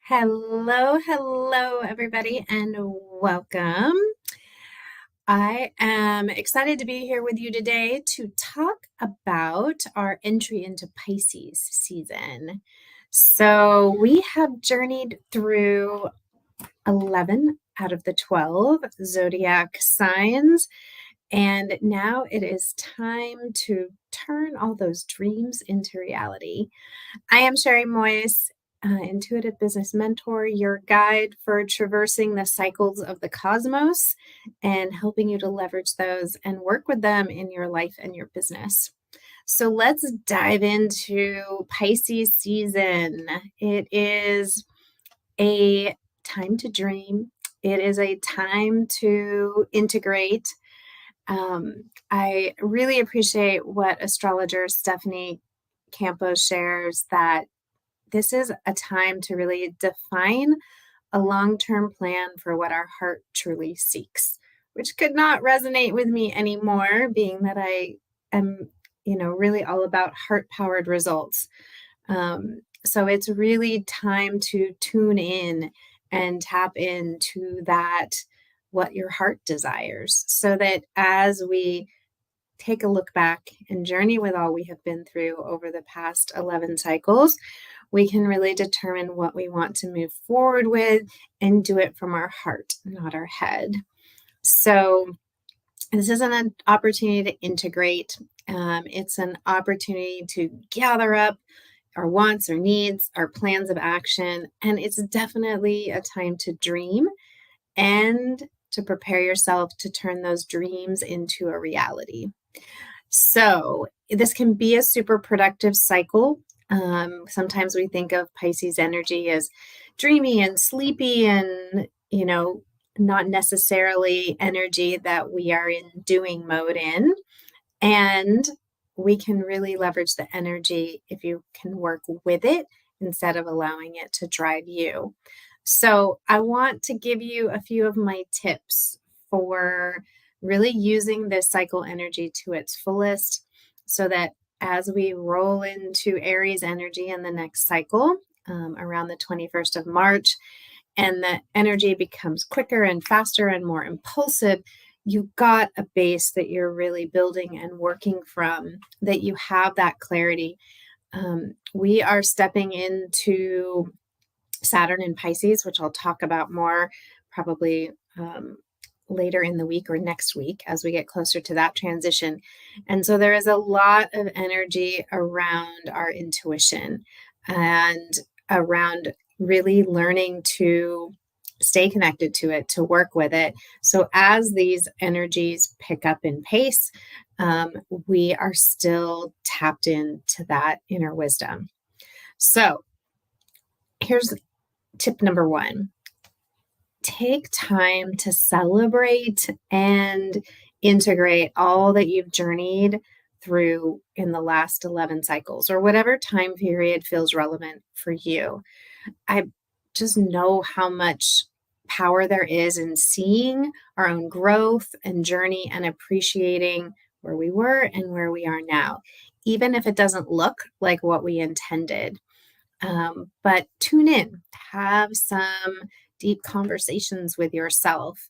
Hello, everybody, and welcome. I am excited to be here with you today to talk about our entry into Pisces season. So, we have journeyed through 11 out of the 12 zodiac signs, and now it is time to turn all those dreams into reality. I am Sherry Moyes, intuitive business mentor, your guide for traversing the cycles of the cosmos and helping you to leverage those and work with them in your life and your business. So let's dive into Pisces season. It is a time to dream. It is a time to integrate. I really appreciate what astrologer Stephanie Campos shares, that this is a time to really define a long-term plan for what our heart truly seeks, which could not resonate with me anymore, being that I am, really all about heart-powered results. So it's really time to tune in and tap into that, what your heart desires, so that as we take a look back and journey with all we have been through over the past 11 cycles, we can really determine what we want to move forward with and do it from our heart, not our head. So this isn't an opportunity to integrate. It's an opportunity to gather up our wants, our needs, our plans of action. And it's definitely a time to dream and to prepare yourself to turn those dreams into a reality. So this can be a super productive cycle. Sometimes we think of Pisces energy as dreamy and sleepy and, not necessarily energy that we are in doing mode in. And we can really leverage the energy if you can work with it instead of allowing it to drive you. So I want to give you a few of my tips for really using this cycle energy to its fullest, so that as we roll into Aries energy in the next cycle, around the 21st of March, and the energy becomes quicker and faster and more impulsive, you got a base that you're really building and working from, that you have that clarity. We are stepping into Saturn in Pisces, which I'll talk about more probably later in the week or next week as we get closer to that transition. And so there is a lot of energy around our intuition and around really learning to stay connected to it, to work with it. So as these energies pick up in pace, we are still tapped into that inner wisdom. So here's tip number one. Take time to celebrate and integrate all that you've journeyed through in the last 11 cycles, or whatever time period feels relevant for you. I just know how much power there is in seeing our own growth and journey and appreciating where we were and where we are now, even if it doesn't look like what we intended. But tune in, have some deep conversations with yourself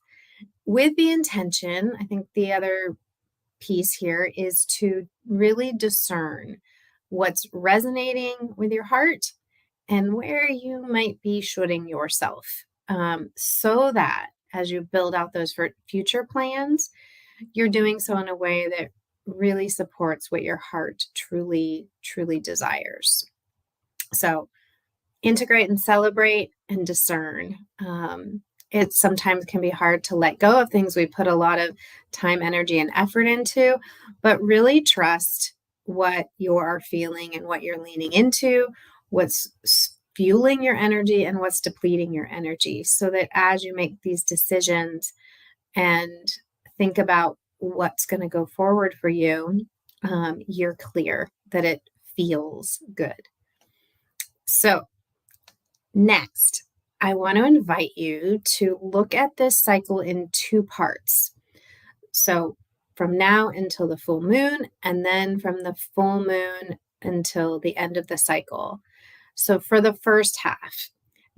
with the intention. I think the other piece here is to really discern what's resonating with your heart and where you might be shooting yourself, so that as you build out those future plans, you're doing so in a way that really supports what your heart truly desires. So integrate and celebrate and discern. It sometimes can be hard to let go of things we put a lot of time, energy, and effort into, but really trust what you are feeling and what you're leaning into, what's fueling your energy and what's depleting your energy, so that as you make these decisions and think about what's going to go forward for you, you're clear that it feels good. So next, I want to invite you to look at this cycle in two parts. So from now until the full moon, and then from the full moon until the end of the cycle. So for the first half,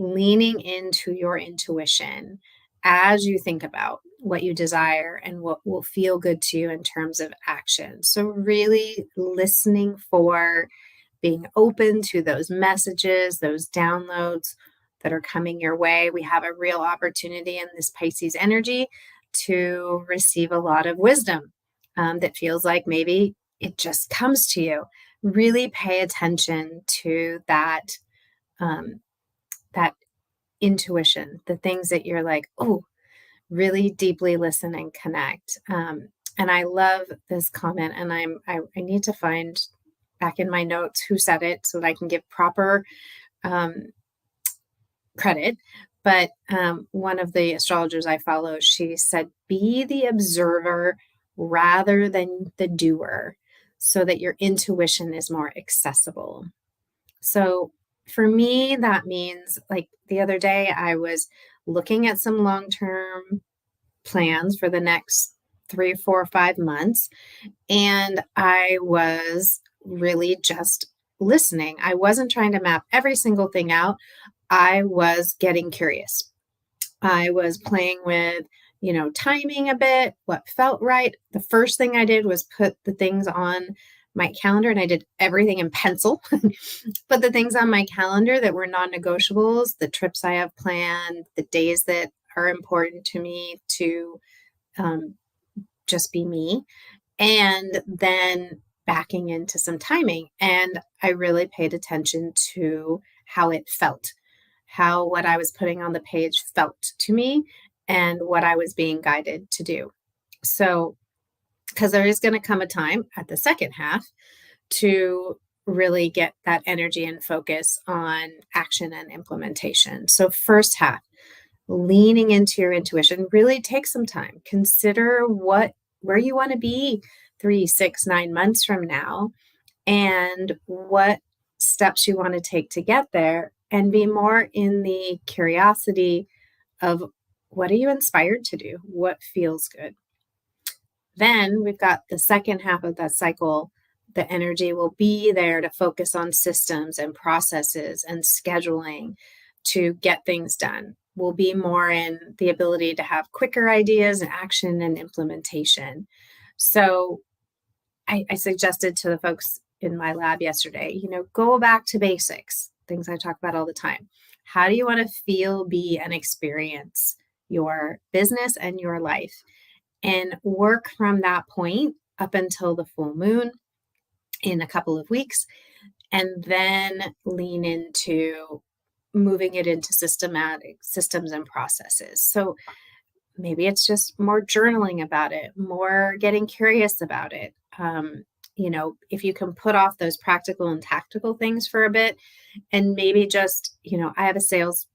leaning into your intuition as you think about what you desire and what will feel good to you in terms of action. So, really listening for, being open to those messages, those downloads that are coming your way. We have a real opportunity in this Pisces energy to receive a lot of wisdom that feels like maybe it just comes to you. Really pay attention to um, that intuition, the things that you're like, oh, really deeply listen and connect. And I love this comment, and I need to find back in my notes who said it so that I can give proper um, credit. But one of the astrologers I follow, she said, be the observer rather than the doer so that your intuition is more accessible. So for me, that means like the other day, I was looking at some long-term plans for the next 3, 4, 5 months. And I was really just listening. I wasn't trying to map every single thing out. I was getting curious. I was playing with, timing a bit, what felt right. The first thing I did was put the things on my calendar, and I did everything in pencil. Put the things on my calendar that were non-negotiables, the trips I have planned, the days that are important to me to um, just be me, and then backing into some timing. And I really paid attention to how it felt, how what I was putting on the page felt to me, and what I was being guided to do. So, because there is going to come a time at the second half to really get that energy and focus on action and implementation. So, first half, leaning into your intuition, really take some time. Consider where you want to be 3, 6, 9 months from now, and what steps you want to take to get there, and be more in the curiosity of what are you inspired to do? What feels good? Then we've got the second half of that cycle. The energy will be there to focus on systems and processes and scheduling to get things done. We'll be more in the ability to have quicker ideas and action and implementation. So I suggested to the folks in my lab yesterday, go back to basics, things I talk about all the time. How do you want to feel, be, and experience your business and your life? And work from that point up until the full moon in a couple of weeks, and then lean into moving it into systematic systems and processes. So maybe it's just more journaling about it, more getting curious about it. If you can put off those practical and tactical things for a bit, and maybe just, I have a sales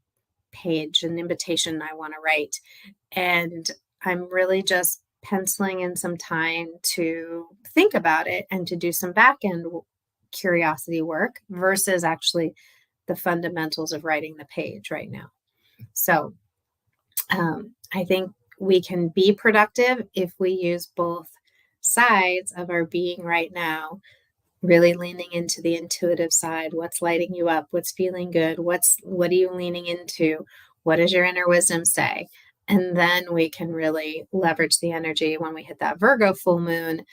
page, an invitation I want to write, and I'm really just penciling in some time to think about it and to do some back end curiosity work versus actually the fundamentals of writing the page right now. So I think we can be productive if we use both sides of our being right now, really leaning into the intuitive side. What's lighting you up? What's feeling good? What are you leaning into? What does your inner wisdom say? And then we can really leverage the energy when we hit that Virgo full moon.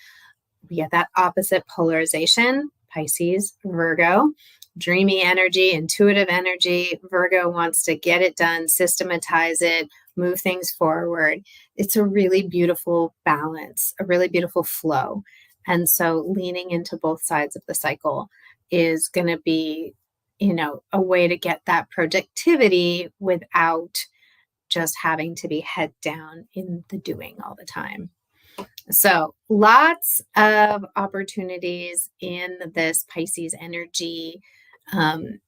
We get that opposite polarization, Pisces, Virgo, dreamy energy, intuitive energy. Virgo wants to get it done, systematize it, move things forward. It's a really beautiful balance, a really beautiful flow. And so leaning into both sides of the cycle is going to be, a way to get that productivity without just having to be head down in the doing all the time. So lots of opportunities in this Pisces energy. And,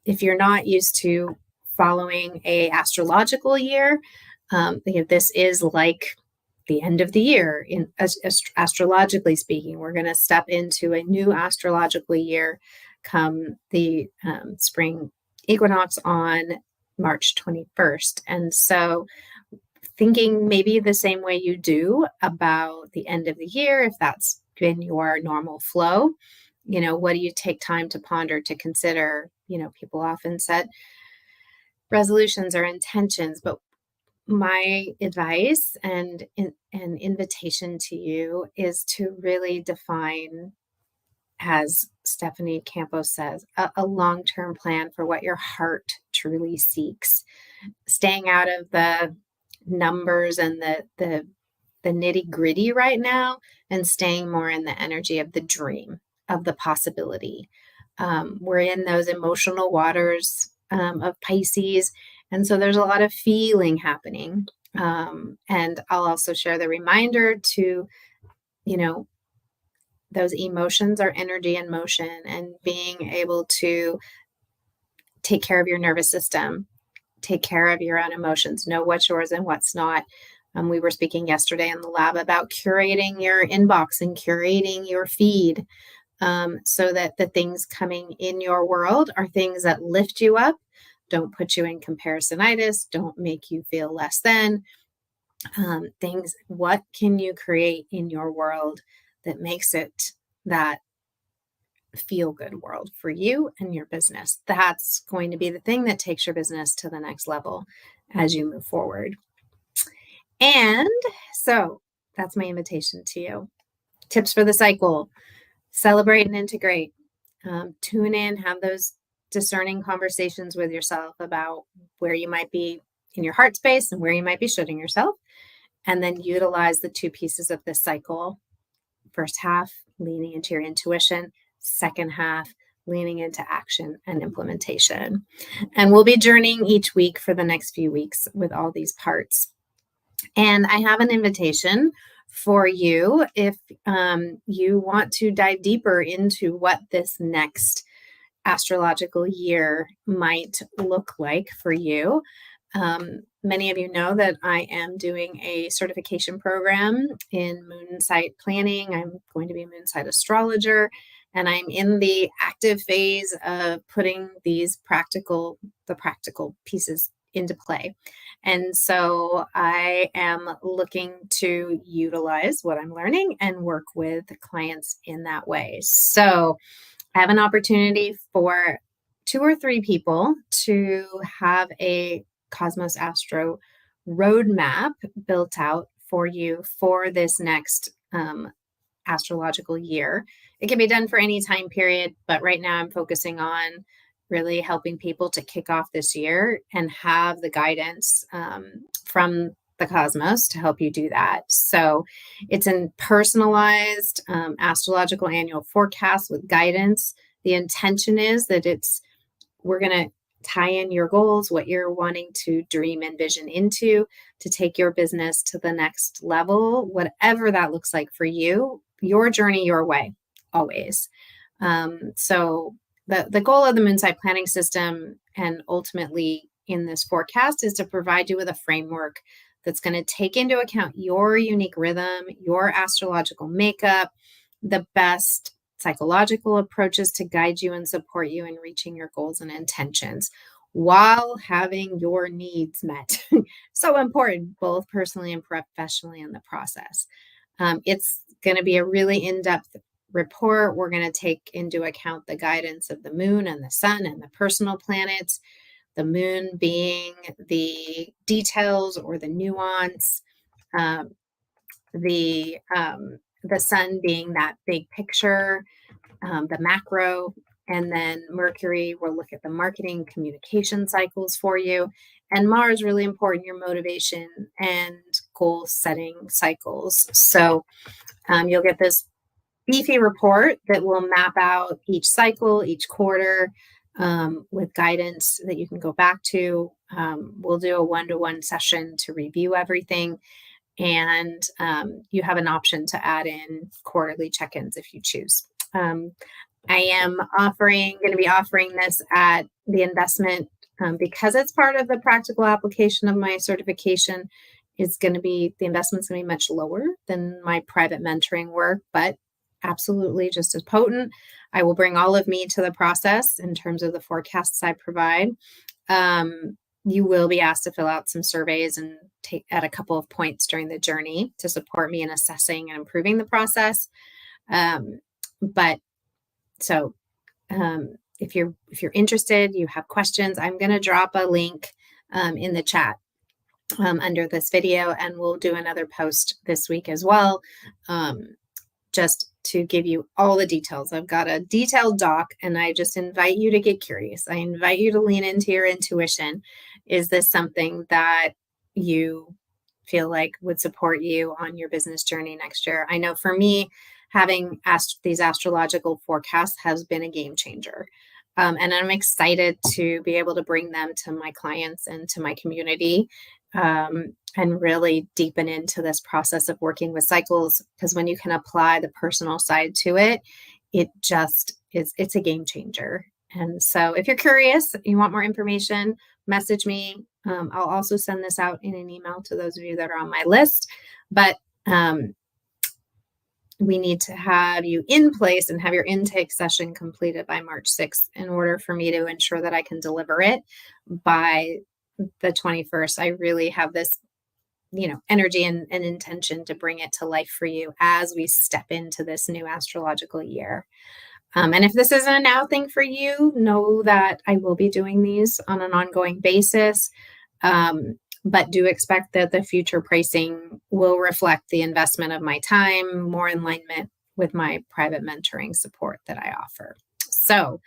if you're not used to following a astrological year, this is like the end of the year in astrologically speaking. We're going to step into a new astrological year come the spring equinox on March 21st. And so thinking maybe the same way you do about the end of the year, if that's been your normal flow, what do you take time to ponder, to consider, people often set resolutions or intentions, but my advice and an invitation to you is to really define, as Stephanie Campos says, a long-term plan for what your heart truly seeks, staying out of the numbers and the nitty-gritty right now, and staying more in the energy of the dream, of the possibility. We're in those emotional waters of Pisces, and so there's a lot of feeling happening. And I'll also share the reminder to, those emotions are energy in motion, and being able to take care of your nervous system, take care of your own emotions, know what's yours and what's not. We were speaking yesterday in the lab about curating your inbox and curating your feed, so that the things coming in your world are things that lift you up, don't put you in comparisonitis, don't make you feel less than. Things, what can you create in your world that makes it that feel good world for you and your business? That's going to be the thing that takes your business to the next level as you move forward. And so that's my invitation to you. Tips for the cycle: celebrate and integrate. Tune in, have those discerning conversations with yourself about where you might be in your heart space and where you might be shooting yourself. And then utilize the two pieces of this cycle. First half, leaning into your intuition. Second half, leaning into action and implementation. And we'll be journeying each week for the next few weeks with all these parts. And I have an invitation for you if you want to dive deeper into what this next astrological year might look like for you. Many of you know that I am doing a certification program in moonsight planning. I'm going to be a moonsight astrologer, and I'm in the active phase of putting the practical pieces into play. And so I am looking to utilize what I'm learning and work with clients in that way. So I have an opportunity for 2 or 3 people to have a Cosmos Astro roadmap built out for you for this next astrological year. It can be done for any time period, but right now I'm focusing on really helping people to kick off this year and have the guidance from the cosmos to help you do that. So it's a personalized astrological annual forecast with guidance. The intention is that we're going to tie in your goals, what you're wanting to dream and vision into to take your business to the next level, whatever that looks like for you, your journey, your way, always. So the goal of the Moonsight Planning System, and ultimately in this forecast, is to provide you with a framework that's going to take into account your unique rhythm, your astrological makeup, the best psychological approaches to guide you and support you in reaching your goals and intentions while having your needs met. So important, both personally and professionally in the process. It's going to be a really in-depth report. We're going to take into account the guidance of the moon and the sun and the personal planets, the moon being the details or the nuance, the sun being that big picture, the macro, and then Mercury will look at the marketing communication cycles for you. And Mars, really important, your motivation and goal setting cycles. So you'll get this beefy report that will map out each cycle, each quarter, with guidance that you can go back to. We'll do a one-to-one session to review everything. And you have an option to add in quarterly check-ins if you choose. I am going to be offering this at the investment because it's part of the practical application of my certification. The investment's going to be much lower than my private mentoring work, but absolutely just as potent. I will bring all of me to the process in terms of the forecasts I provide. You will be asked to fill out some surveys and take at a couple of points during the journey to support me in assessing and improving the process. if you're interested, you have questions, I'm going to drop a link in the chat under this video, and we'll do another post this week as well, just to give you all the details. I've got a detailed doc, and I just invite you to get curious. I invite you to lean into your intuition. Is this something that you feel like would support you on your business journey next year? I know for me, having these astrological forecasts has been a game changer. And I'm excited to be able to bring them to my clients and to my community, and really deepen into this process of working with cycles. Because when you can apply the personal side to it, it just is, it's a game changer. And so if you're curious, you want more information, message me. I'll also send this out in an email to those of you that are on my list. But we need to have you in place and have your intake session completed by March 6th in order for me to ensure that I can deliver it by the 21st. I really have this, energy and intention to bring it to life for you as we step into this new astrological year. And if this isn't a now thing for you, know that I will be doing these on an ongoing basis. But do expect that the future pricing will reflect the investment of my time, more in alignment with my private mentoring support that I offer. So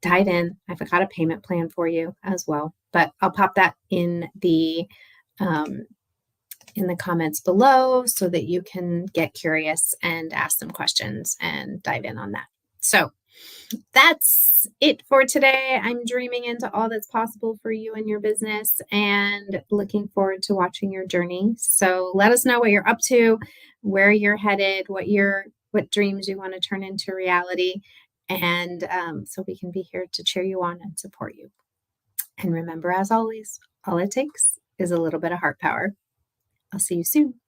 dive in. I've got a payment plan for you as well, but I'll pop that in the comments below so that you can get curious and ask some questions and dive in on that. So that's it for today. I'm dreaming into all that's possible for you and your business and looking forward to watching your journey. So let us know what you're up to, where you're headed, what dreams you want to turn into reality. And so we can be here to cheer you on and support you. And remember, as always, all it takes is a little bit of heart power. I'll see you soon.